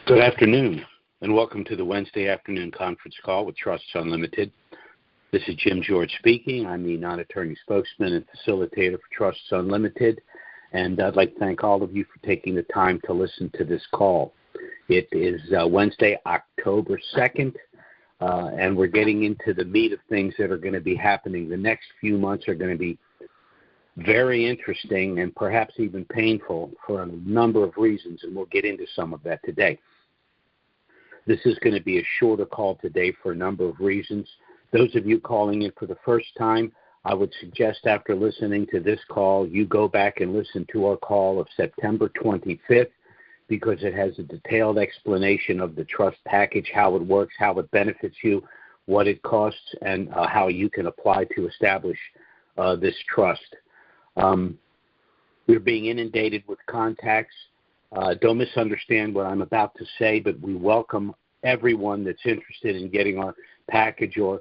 Good afternoon, and welcome to the Wednesday afternoon conference call with Trusts Unlimited. This is Jim George speaking. I'm the non-attorney spokesman and facilitator for Trusts Unlimited, and I'd like to thank all of you for taking the time to listen to this call. It is Wednesday, October 2nd, and we're getting into the meat of things that are going to be happening. The next few months are going to be very interesting and perhaps even painful for a number of reasons, and we'll get into some of that today. This is going to be a shorter call today for a number of reasons. Those of you calling in for the first time, I would suggest after listening to this call, you go back and listen to our call of September 25th because it has a detailed explanation of the trust package, how it works, how it benefits you, what it costs, and how you can apply to establish this trust. We're being inundated with contacts. Don't misunderstand what I'm about to say, but we welcome everyone that's interested in getting our package or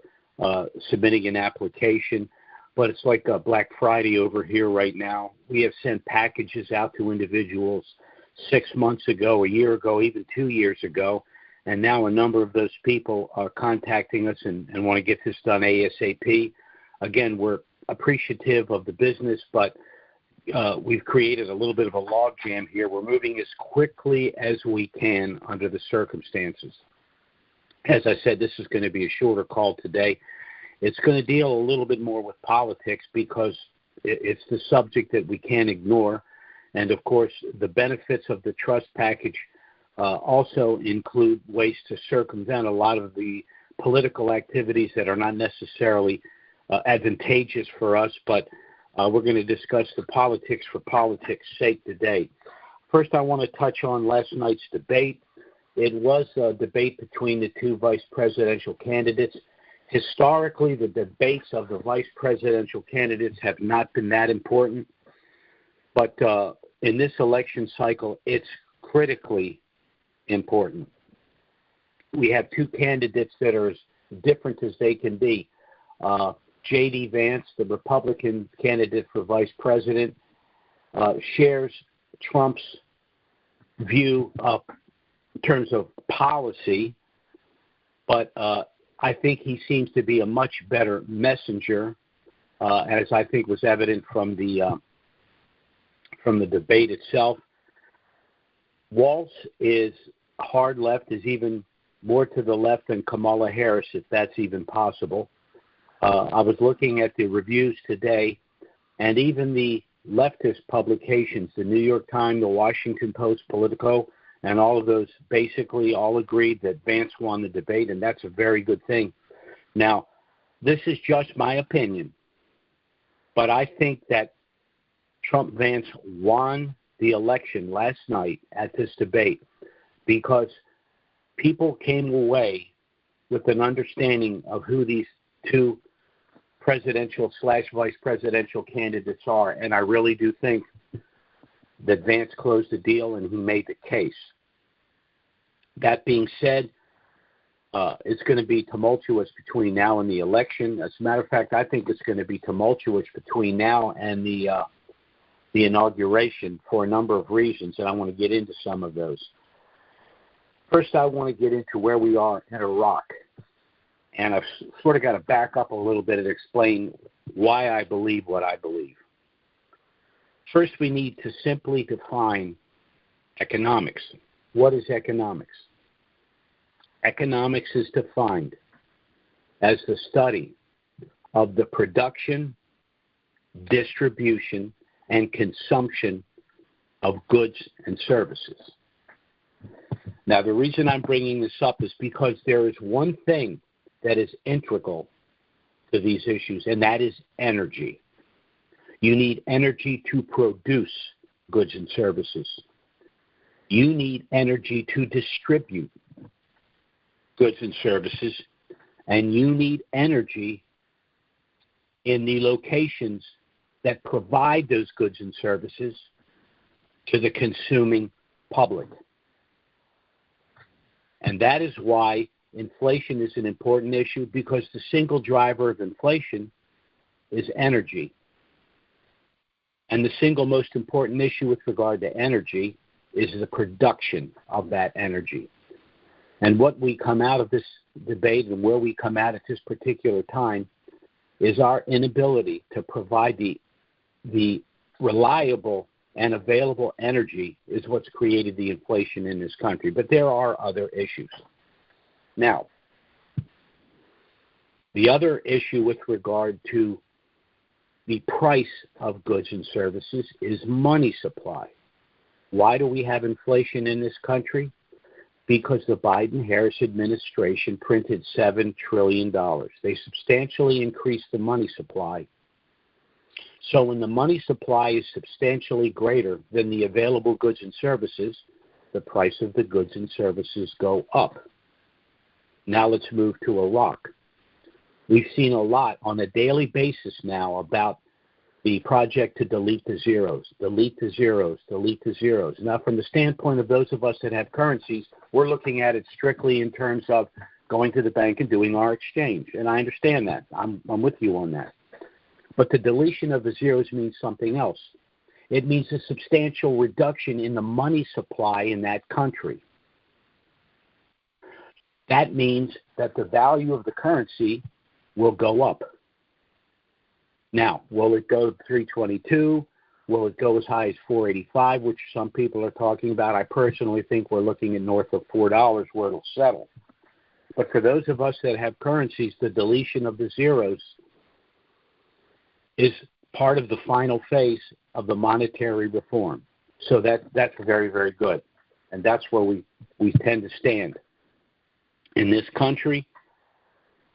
submitting an application. But it's like Black Friday over here right now. We have sent packages out to individuals 6 months ago, a year ago, even 2 years ago, and now a number of those people are contacting us and want to get this done ASAP. Again, we're appreciative of the business, but we've created a little bit of a logjam here. We're moving as quickly as we can under the circumstances. As I said, this is going to be a shorter call today. It's going to deal a little bit more with politics because it's the subject that we can't ignore. And, of course, the benefits of the trust package also include ways to circumvent a lot of the political activities that are not necessarily advantageous for us, but we're going to discuss the politics for politics' sake today. First, I want to touch on last night's debate. It was a debate between the two vice presidential candidates. Historically, the debates of the vice presidential candidates have not been that important, but in this election cycle, it's critically important. We have two candidates that are as different as they can be. J.D. Vance, the Republican candidate for vice president, shares Trump's view in terms of policy, but I think he seems to be a much better messenger, as I think was evident from the debate itself. Walz is hard left, is even more to the left than Kamala Harris, if that's even possible. I was looking at the reviews today, and even the leftist publications, the New York Times, the Washington Post, Politico, and all of those basically all agreed that Vance won the debate, and that's a very good thing. Now, this is just my opinion, but I think that Trump-Vance won the election last night at this debate because people came away with an understanding of who these two presidential/vice presidential candidates are, and I really do think that Vance closed the deal and he made the case. That being said, it's going to be tumultuous between now and the election. As a matter of fact, I think it's going to be tumultuous between now and the inauguration for a number of reasons, and I want to get into some of those. First, I want to get into where we are in Iraq. And I've sort of got to back up a little bit and explain why I believe what I believe. First, we need to simply define economics. What is economics? Economics is defined as the study of the production, distribution, and consumption of goods and services. Now, the reason I'm bringing this up is because there is one thing that is integral to these issues, and that is energy. You need energy to produce goods and services. You need energy to distribute goods and services, and you need energy in the locations that provide those goods and services to the consuming public. And that is why inflation is an important issue, because the single driver of inflation is energy. And the single most important issue with regard to energy is the production of that energy. And what we come out of this debate and where we come out at this particular time is our inability to provide the reliable and available energy is what's created the inflation in this country. But there are other issues. Now, the other issue with regard to the price of goods and services is money supply. Why do we have inflation in this country? Because the Biden-Harris administration printed $7 trillion. They substantially increased the money supply. So when the money supply is substantially greater than the available goods and services, the price of the goods and services go up. Now let's move to Iraq. We've seen a lot on a daily basis now about the project to delete the zeros, delete the zeros, delete the zeros. Now, from the standpoint of those of us that have currencies, we're looking at it strictly in terms of going to the bank and doing our exchange. And I understand that. I'm with you on that. But the deletion of the zeros means something else. It means a substantial reduction in the money supply in that country. That means that the value of the currency will go up. Now, will it go to 322? Will it go as high as 485, which some people are talking about? I personally think we're looking at north of $4 where it'll settle. But for those of us that have currencies, the deletion of the zeros is part of the final phase of the monetary reform. So that's very, very good. And that's where we tend to stand. In this country,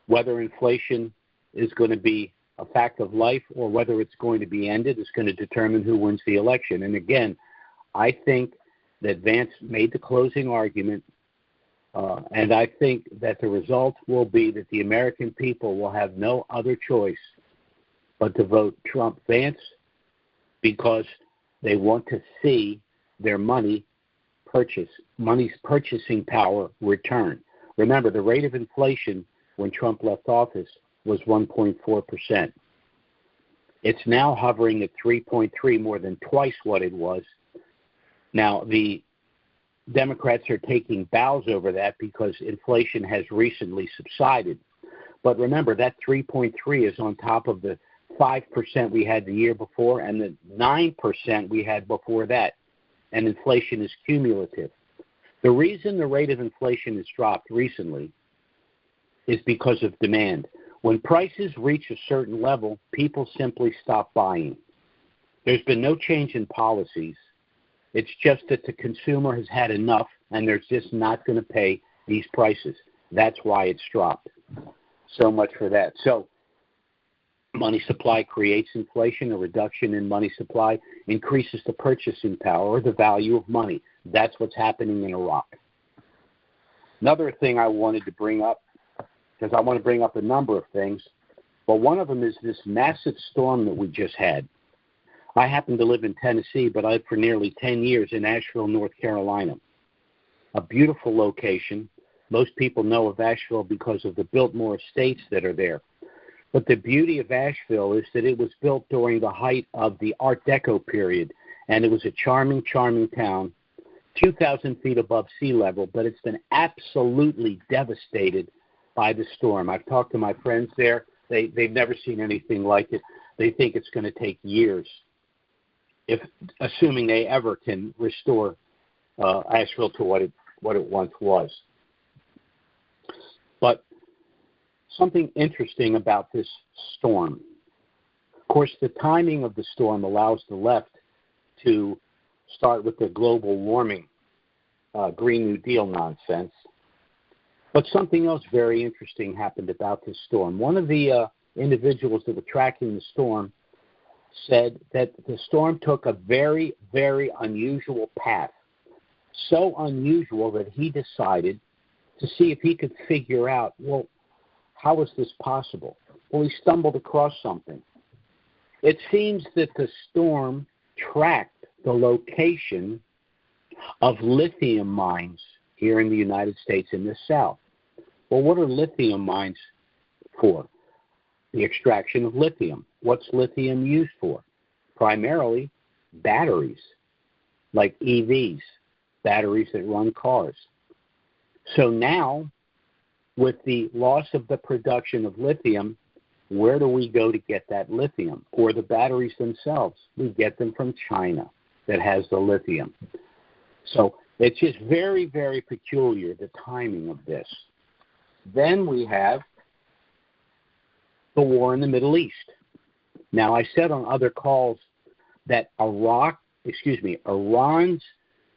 whether inflation is going to be a fact of life or whether it's going to be ended is going to determine who wins the election. And again, I think that Vance made the closing argument, and I think that the result will be that the American people will have no other choice but to vote Trump-Vance because they want to see their money's purchasing power return. Remember, the rate of inflation when Trump left office was 1.4%. It's now hovering at 3.3, more than twice what it was. Now, the Democrats are taking bows over that because inflation has recently subsided. But remember, that 3.3 is on top of the 5% we had the year before and the 9% we had before that. And inflation is cumulative. The reason the rate of inflation has dropped recently is because of demand. When prices reach a certain level, people simply stop buying. There's been no change in policies. It's just that the consumer has had enough and they're just not going to pay these prices. That's why it's dropped. So much for that. So money supply creates inflation. A reduction in money supply increases the purchasing power or the value of money. That's what's happening in Iraq. Another thing I wanted to bring up, because I want to bring up a number of things, but one of them is this massive storm that we just had. I happen to live in Tennessee, but I lived for nearly 10 years in Asheville, North Carolina. A beautiful location. Most people know of Asheville because of the Biltmore estates that are there. But the beauty of Asheville is that it was built during the height of the Art Deco period, and it was a charming, charming town, 2,000 feet above sea level, but it's been absolutely devastated by the storm. I've talked to my friends there. They've never seen anything like it. They think it's going to take years, assuming they ever can restore Asheville to what it once was. But something interesting about this storm, of course, the timing of the storm allows the left to start with the global warming, Green New Deal nonsense. But something else very interesting happened about this storm. One of the individuals that were tracking the storm said that the storm took a very, very unusual path. So unusual that he decided to see if he could figure out, well, how is this possible? Well, he stumbled across something. It seems that the storm tracked the location of lithium mines here in the United States in the South. Well, what are lithium mines for? The extraction of lithium. What's lithium used for? primarily batteries, like EVs, batteries that run cars. So now, with the loss of the production of lithium, where do we go to get that lithium? Or the batteries themselves? We get them from China that has the lithium. So it's just very, very peculiar, the timing of this. Then we have the war in the Middle East. Now, I said on other calls that Iran's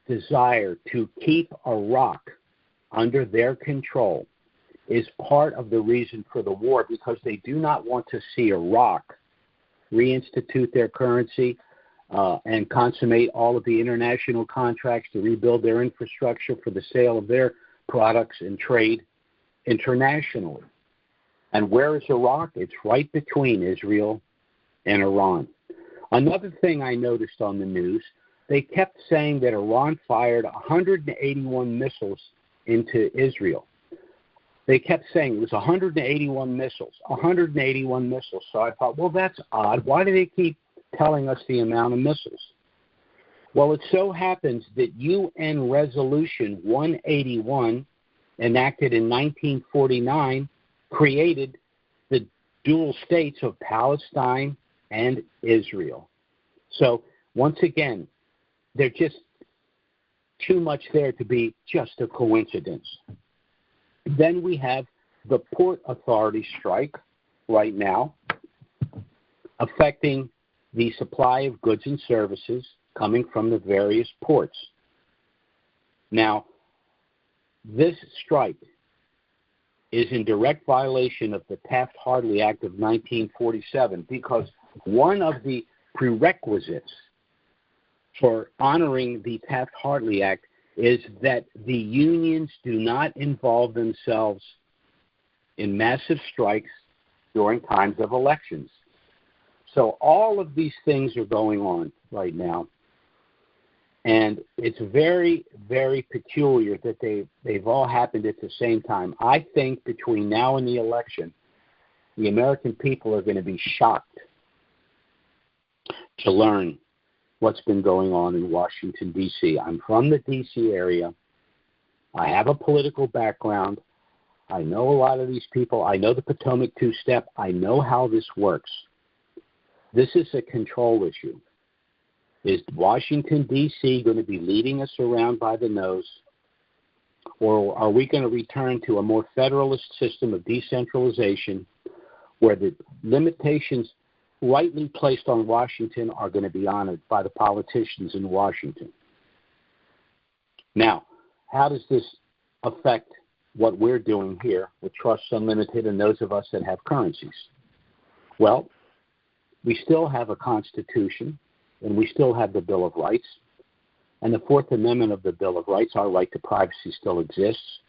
desire to keep Iraq under their control is part of the reason for the war, because they do not want to see Iraq reinstitute their currency and consummate all of the international contracts to rebuild their infrastructure for the sale of their products and trade internationally. And where is Iraq? It's right between Israel and Iran. Another thing I noticed on the news, they kept saying that Iran fired 181 missiles into Israel. They kept saying it was 181 missiles, 181 missiles. So I thought, well, that's odd. Why do they keep telling us the amount of missiles? Well, it so happens that UN Resolution 181, enacted in 1949, created the dual states of Palestine and Israel. So, once again, there's just too much there to be just a coincidence. Then we have the Port Authority strike right now, affecting the supply of goods and services coming from the various ports. Now, this strike is in direct violation of the Taft-Hartley Act of 1947, because one of the prerequisites for honoring the Taft-Hartley Act is that the unions do not involve themselves in massive strikes during times of elections. So all of these things are going on right now, and it's very, very peculiar that they've all happened at the same time. I think between now and the election, the American people are going to be shocked to learn what's been going on in Washington, D.C. I'm from the D.C. area. I have a political background. I know a lot of these people. I know the Potomac two-step. I know how this works. This is a control issue. Is Washington, D.C. going to be leading us around by the nose, or are we going to return to a more federalist system of decentralization where the limitations rightly placed on Washington are going to be honored by the politicians in Washington? Now, how does this affect what we're doing here with Trusts Unlimited and those of us that have currencies? Well, we still have a Constitution, and we still have the Bill of Rights. And the Fourth Amendment of the Bill of Rights, our right to privacy, still exists.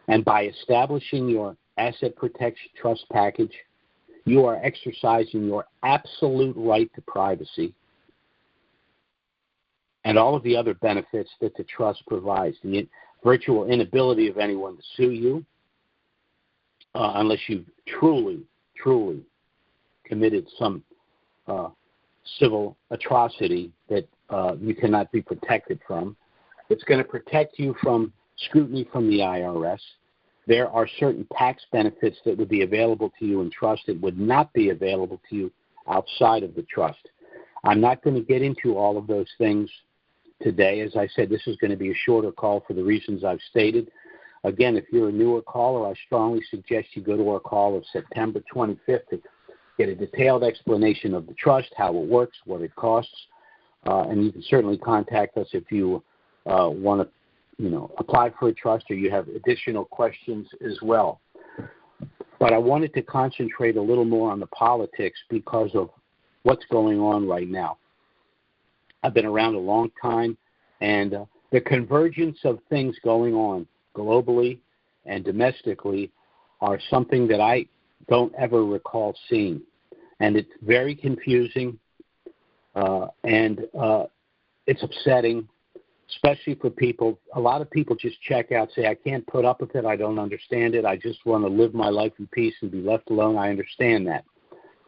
And by establishing your asset protection trust package, you are exercising your absolute right to privacy and all of the other benefits that the trust provides. The virtual inability of anyone to sue you unless you've truly committed some civil atrocity that you cannot be protected from. It's going to protect you from scrutiny from the IRS. There are certain tax benefits that would be available to you in trust that would not be available to you outside of the trust. I'm not going to get into all of those things today. As I said, this is going to be a shorter call for the reasons I've stated. Again, if you're a newer caller, I strongly suggest you go to our call of September 25th to get a detailed explanation of the trust, how it works, what it costs, and you can certainly contact us if you want to apply for a trust or you have additional questions as well. But I wanted to concentrate a little more on the politics because of what's going on right now. I've been around a long time, and the convergence of things going on globally and domestically are something that I don't ever recall seeing. And it's very confusing, and it's upsetting, especially for people. A lot of people just check out, say, I can't put up with it, I don't understand it, I just want to live my life in peace and be left alone. I understand that.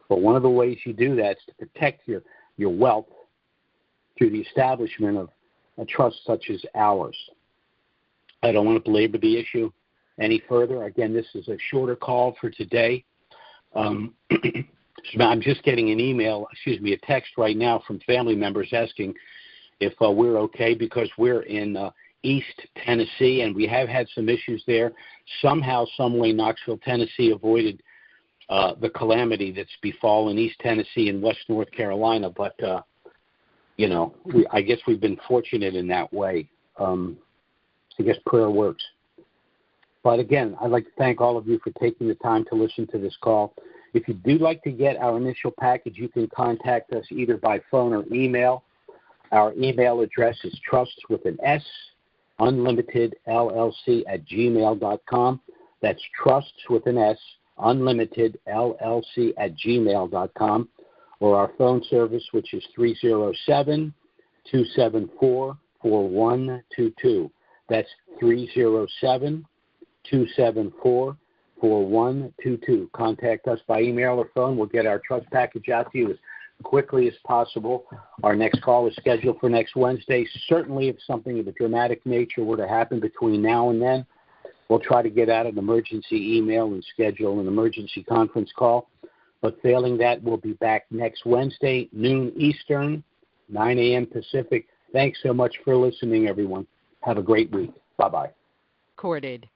But one of the ways you do that is to protect your your wealth through the establishment of a trust such as ours. I don't want to belabor the issue any further. Again, this is a shorter call for today. I'm just getting a text right now from family members asking if we're okay because we're in East Tennessee, and we have had some issues there. Somehow, some way, Knoxville, Tennessee avoided the calamity that's befallen East Tennessee and West North Carolina, but, I guess we've been fortunate in that way. I guess prayer works. But again, I'd like to thank all of you for taking the time to listen to this call. If you do like to get our initial package, you can contact us either by phone or email. Our email address is trusts with an S, unlimited LLC at gmail.com. That's trusts with an S, unlimited LLC at gmail.com. Or our phone service, which is 307-274-4122. That's 307-274-4122. Contact us by email or phone. We'll get our trust package out to you as quickly as possible. Our next call is scheduled for next Wednesday. Certainly, if something of a dramatic nature were to happen between now and then, we'll try to get out an emergency email and schedule an emergency conference call. But failing that, we'll be back next Wednesday, noon Eastern, 9 a.m. Pacific. Thanks so much for listening, everyone. Have a great week. Bye-bye. Recorded.